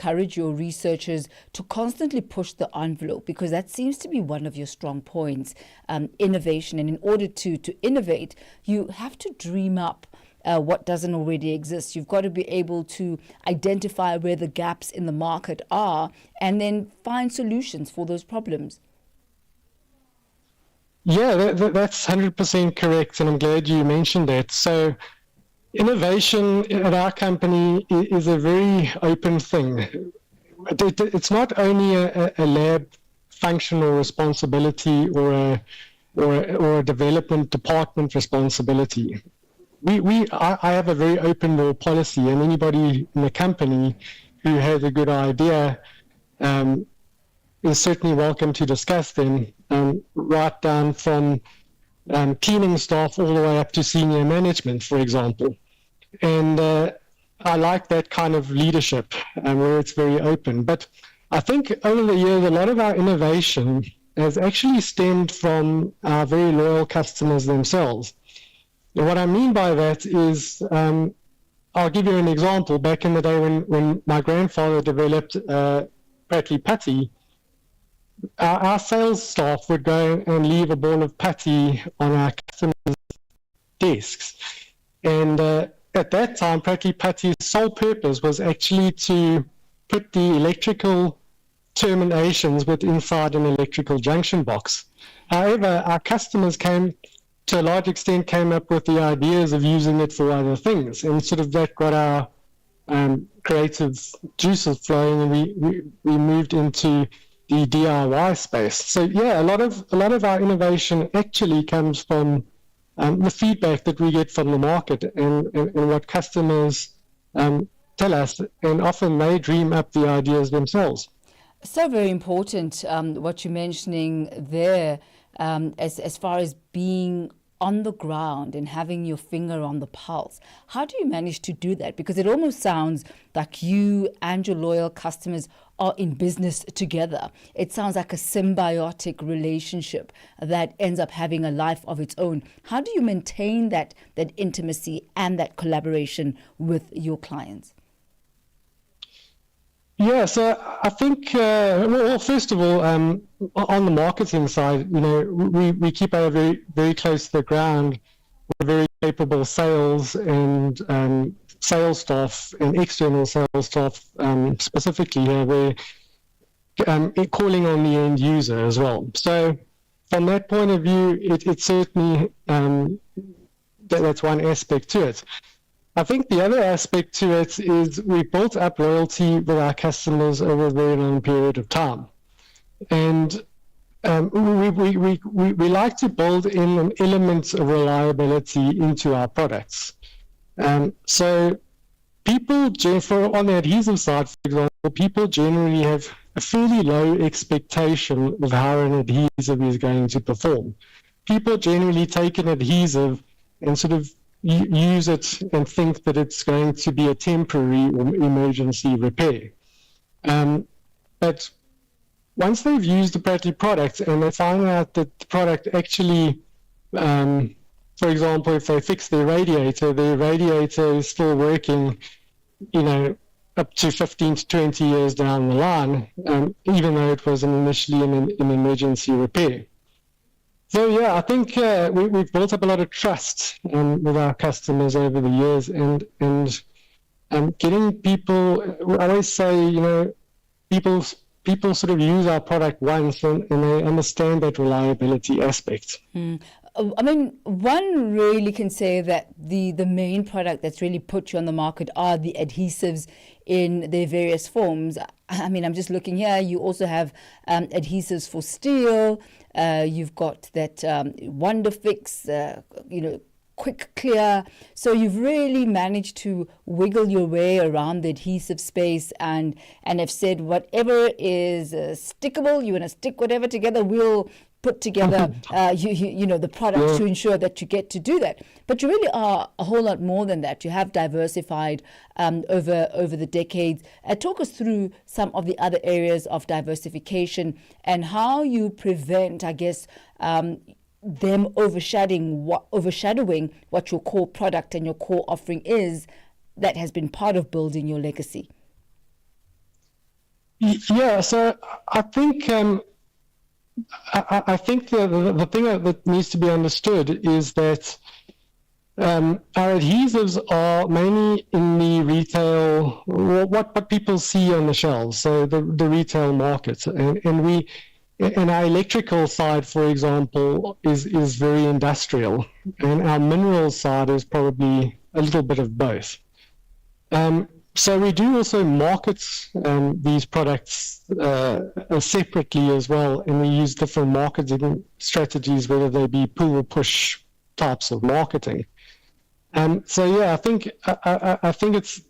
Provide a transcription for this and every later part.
encourage your researchers to constantly push the envelope, because that seems to be one of your strong points, innovation. And in order to innovate, you have to dream up what doesn't already exist. You've got to be able to identify where the gaps in the market are and then find solutions for those problems. Yeah, that's 100% correct, and I'm glad you mentioned that. So innovation at our company is a very open thing. It's not only a lab function or responsibility or a development department responsibility. I have a very open door policy, and anybody in the company who has a good idea is certainly welcome to discuss them, right down from cleaning staff all the way up to senior management, for example. And I like that kind of leadership where it's very open. But I think over the years, a lot of our innovation has actually stemmed from our very loyal customers themselves. And what I mean by that is, I'll give you an example. Back in the day when my grandfather developed Pratley Putty, our sales staff would go and leave a ball of putty on our customers' desks. And at that time, Pratley Putty's sole purpose was actually to put the electrical terminations inside an electrical junction box. However, our customers to a large extent, came up with the ideas of using it for other things, and sort of that got our creative juices flowing, and we moved into the DIY space. So yeah, a lot of our innovation actually comes from the feedback that we get from the market and what customers tell us, and often they dream up the ideas themselves. So very important what you're mentioning there, as far as being on the ground and having your finger on the pulse. How do you manage to do that? Because it almost sounds like you and your loyal customers are in business together. It sounds like a symbiotic relationship that ends up having a life of its own. How do you maintain that intimacy and that collaboration with your clients? Yeah, so I think, well, first of all, on the marketing side, we keep our very, very close to the ground with very capable sales and sales staff and external sales staff specifically here, we're calling on the end user as well. So from that point of view, it certainly, that's one aspect to it. I think the other aspect to it is we built up loyalty with our customers over a very long period of time. And we like to build in an element of reliability into our products. So people, on the adhesive side, for example, people generally have a fairly low expectation of how an adhesive is going to perform. People generally take an adhesive and sort of use it and think that it's going to be a temporary or emergency repair. But once they've used the Pratley product and they find out that the product actually, for example, if they fix their radiator is still working, up to 15 to 20 years down the line, even though it was initially an emergency repair. So yeah, I think we've built up a lot of trust with our customers over the years, and getting people. I always say, people sort of use our product once, and they understand that reliability aspect. I mean, one really can say that the main product that's really put you on the market are the adhesives in their various forms. I mean, I'm just looking here. You also have adhesives for steel. You've got that Wonder Fix, quick clear. So you've really managed to wiggle your way around the adhesive space and have said whatever is stickable, you want to stick whatever together, we'll put together the products to ensure that you get to do that. But you really are a whole lot more than that. You have diversified over the decades. Talk us through some of the other areas of diversification and how you prevent, I guess, them overshadowing what your core product and your core offering is that has been part of building your legacy. Yeah, so I think I think the thing that needs to be understood is that our adhesives are mainly in the retail, what people see on the shelves, so the retail market, and our electrical side, for example, is very industrial, and our mineral side is probably a little bit of both. So we do also market these products separately as well, and we use different marketing strategies, whether they be pull or push types of marketing. So yeah, I think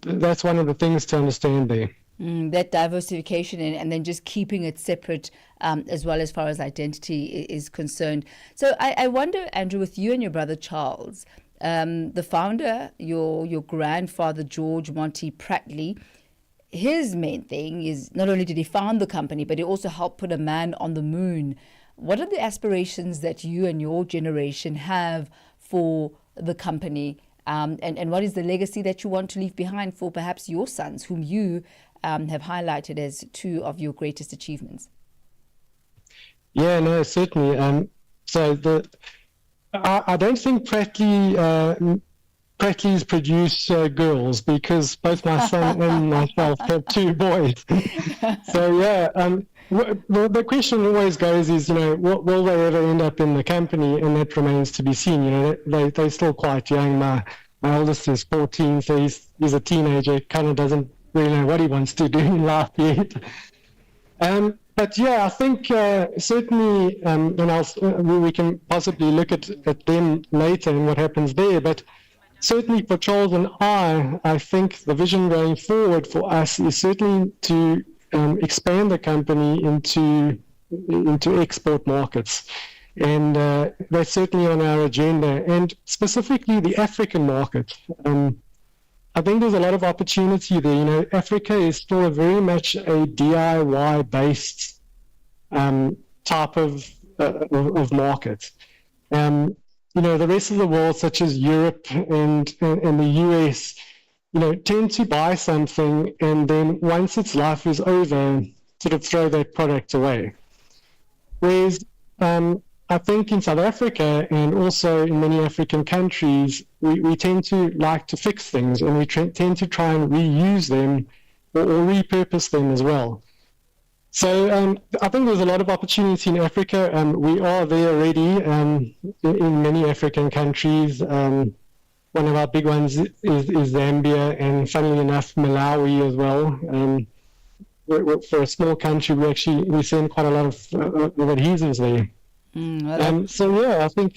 that's one of the things to understand there. That diversification and then just keeping it separate as well as far as identity is concerned. So I wonder, Andrew, with you and your brother Charles, the founder, your grandfather, George Monty Prattley, his main thing is not only did he found the company, but he also helped put a man on the moon. What are the aspirations that you and your generation have for the company? And what is the legacy that you want to leave behind for perhaps your sons, whom you have highlighted as two of your greatest achievements? Yeah, no, certainly. So I don't think Prattley's produce girls, because both my son and myself have two boys. So yeah, the question always goes is, will they ever end up in the company? And that remains to be seen. They're still quite young. My oldest is 14, so he's a teenager, kind of doesn't really know what he wants to do in life yet. But yeah, I think certainly, we can possibly look at them later and what happens there. But certainly for Charles and I think the vision going forward for us is certainly to expand the company into export markets. And that's certainly on our agenda, and specifically the African market. I think there's a lot of opportunity there. Africa is still very much a DIY-based type of market. The rest of the world, such as Europe and the US, tend to buy something and then once its life is over, sort of throw that product away. Whereas I think in South Africa and also in many African countries, we tend to like to fix things, and we tend to try and reuse them or repurpose them as well. So I think there's a lot of opportunity in Africa. We are there already in many African countries. One of our big ones is Zambia, and funnily enough, Malawi as well. For a small country, we send quite a lot of adhesives there. So yeah, I think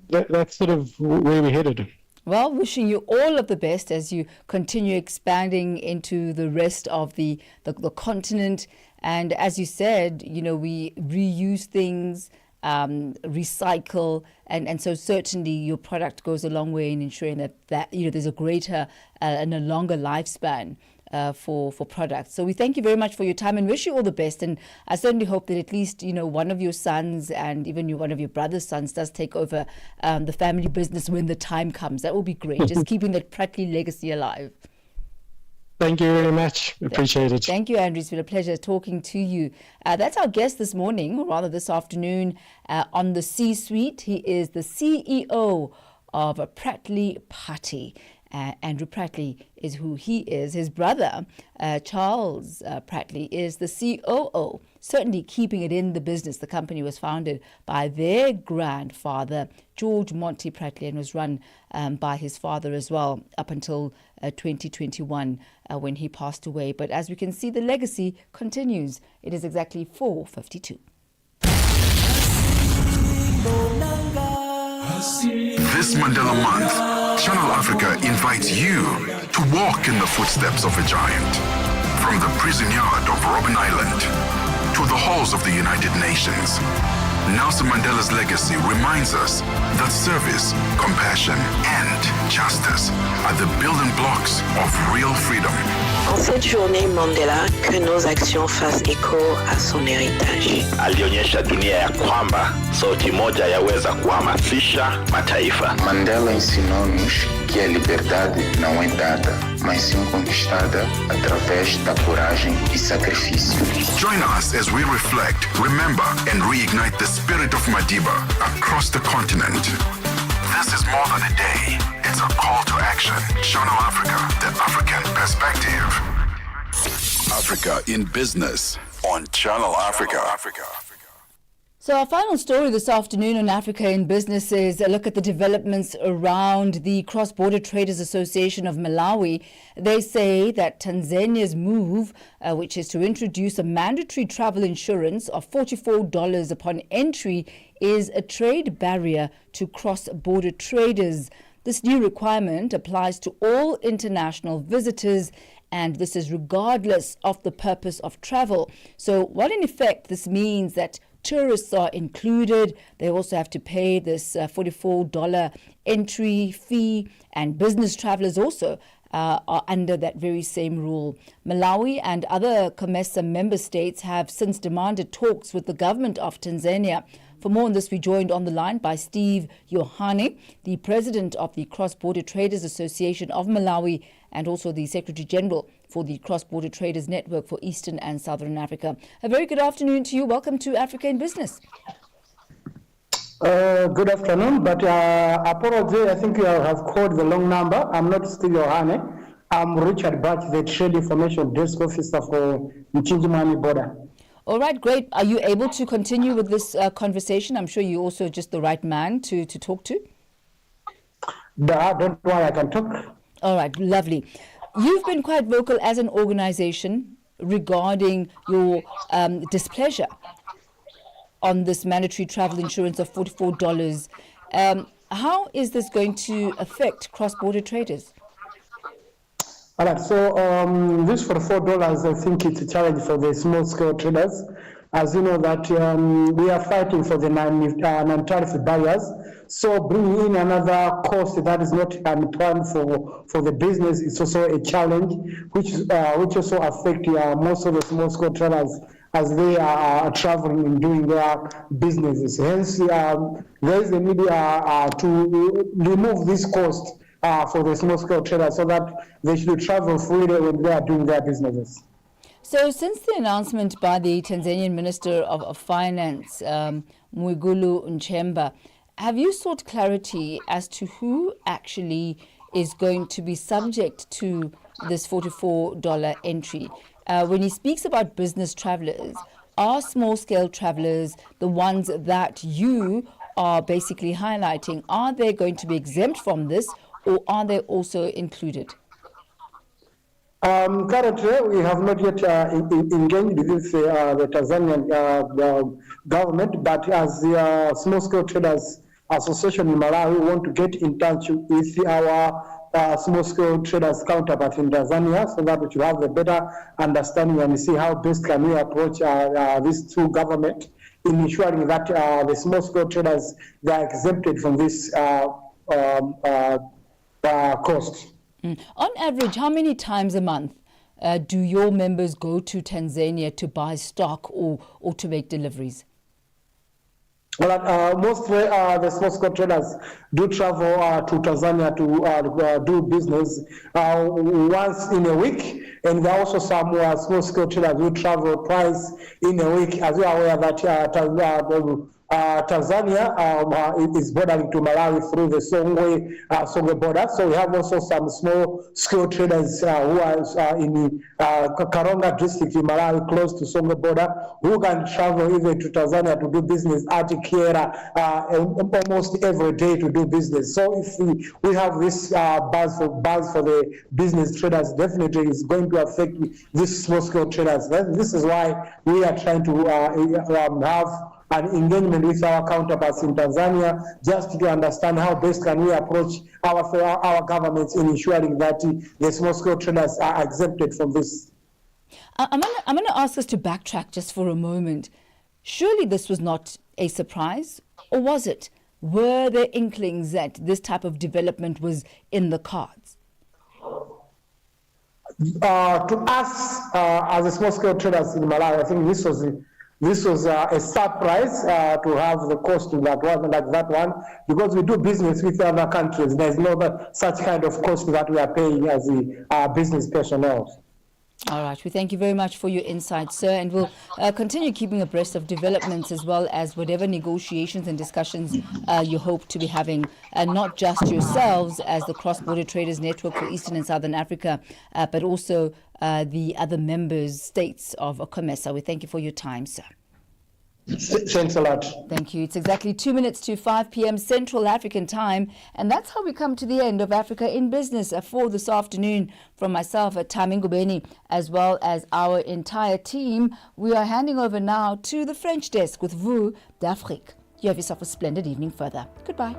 that's sort of where we're headed. Well, wishing you all of the best as you continue expanding into the rest of the continent. And as you said, we reuse things, recycle, and so certainly your product goes a long way in ensuring that there's a greater and a longer lifespan for products. So we thank you very much for your time and wish you all the best. And I certainly hope that at least, one of your sons and even one of your brother's sons does take over the family business when the time comes. That will be great. Just keeping that Prattley legacy alive. Thank you very much. Appreciate it. Thank you, Andrew. It's been a pleasure talking to you. That's our guest this morning, or rather this afternoon, on the C-Suite. He is the CEO of Prattley Party. Andrew Prattley is who he is. His brother, Charles Prattley, is the COO, certainly keeping it in the business. The company was founded by their grandfather, George Monty Prattley, and was run by his father as well up until 2021 when he passed away. But as we can see, the legacy continues. It is exactly 4:52. This Mandela Month, Channel Africa invites you to walk in the footsteps of a giant. From the prison yard of Robben Island to the halls of the United Nations, Nelson Mandela's legacy reminds us that service, compassion, and justice are the building blocks of real freedom. En cette journée Mandela, que nos actions fassent écho à son héritage. Alionyesha dunia ya kwamba sauti moja yaweza kuhamasisha mataifa. Mandela ensinou-nos que a liberdade não é dada, mas sim conquistada através da coragem e sacrifício. Join us as we reflect, remember, and reignite the spirit of Madiba across the continent. This is more than a day. It's a call to action. Channel Africa, the African perspective. Africa in Business on Channel Africa. So our final story this afternoon on Africa in Business is a look at the developments around the Cross-Border Traders Association of Malawi. They say that Tanzania's move, which is to introduce a mandatory travel insurance of $44 upon entry, is a trade barrier to cross-border traders. This new requirement applies to all international visitors, and this is regardless of the purpose of travel. So what in effect this means that tourists are included. They also have to pay this $44 entry fee, and business travelers also are under that very same rule. Malawi and other COMESA member states have since demanded talks with the government of Tanzania. For more on this, we joined on the line by Steve Yohane, the president of the Cross-Border Traders Association of Malawi and also the Secretary General for the Cross-Border Traders Network for Eastern and Southern Africa. A very good afternoon to you. Welcome to Africa in Business. Good afternoon, but apology, I think you have called the long number. I'm not Steve Yohane. I'm Richard Batch, the Trade Information Desk Officer for Mchinjimani border. All right, great. Are you able to continue with this conversation? I'm sure you're also just the right man to talk to. Don't worry, I can talk. All right, lovely. You've been quite vocal as an organization regarding your displeasure on this mandatory travel insurance of $44. How is this going to affect cross-border traders? All right, so this $44, I think it's a challenge for the small-scale traders. As you know that we are fighting for the non-tariff barriers. So bringing in another cost that is not planned for the business is also a challenge, which also affect most of the small-scale traders as they are traveling and doing their businesses. Hence, there is a need to remove this cost for the small-scale traders so that they should travel freely when they are doing their businesses. So since the announcement by the Tanzanian Minister of Finance, Mwigulu Nchemba, have you sought clarity as to who actually is going to be subject to this $44 entry? When he speaks about business travelers, are small-scale travelers the ones that you are basically highlighting? Are they going to be exempt from this, or are they also included? Currently, we have not yet engaged with the Tanzanian government, but as the Small-Scale Traders Association in Malawi, we want to get in touch with our small-scale traders counterpart in Tanzania so that we should have a better understanding and see how best can we approach these two governments in ensuring that the small-scale traders, they are exempted from this cost. On average, how many times a month do your members go to Tanzania to buy stock or to make deliveries? Well, mostly the small-scale traders do travel to Tanzania to do business once in a week, and there are also some small-scale traders who travel twice in a week. As we are aware that Tanzania is bordering to Malawi through the Songwe border. So we have also some small-scale traders who are in Karonga district in Malawi, close to Songwe border, who can travel even to Tanzania to do business at Kiera almost every day to do business. So if we have this buzz for the business traders, definitely it's going to affect these small-scale traders. This is why we are trying to have an engagement with our counterparts in Tanzania, just to understand how best can we approach our governments in ensuring that the small-scale traders are exempted from this. I'm going to ask us to backtrack just for a moment. Surely this was not a surprise, or was it? Were there inklings that this type of development was in the cards? To us, as a small-scale traders in Malawi, I think this was this was a surprise to have the cost of that one, like that one, because we do business with other countries. There's no such kind of cost that we are paying as the business personnel. All right. We thank you very much for your insight, sir, and we'll continue keeping abreast of developments as well as whatever negotiations and discussions you hope to be having, not just yourselves as the Cross-Border Traders Network for Eastern and Southern Africa, but also the other members, states of COMESA. We thank you for your time, sir. Thanks a lot. Thank you. It's exactly 2 minutes to 5 p.m. Central African time. And that's how we come to the end of Africa in Business for this afternoon. From myself, Thami Ngubeni, as well as our entire team, we are handing over now to the French desk with vous d'Afrique. You have yourself a splendid evening further. Goodbye.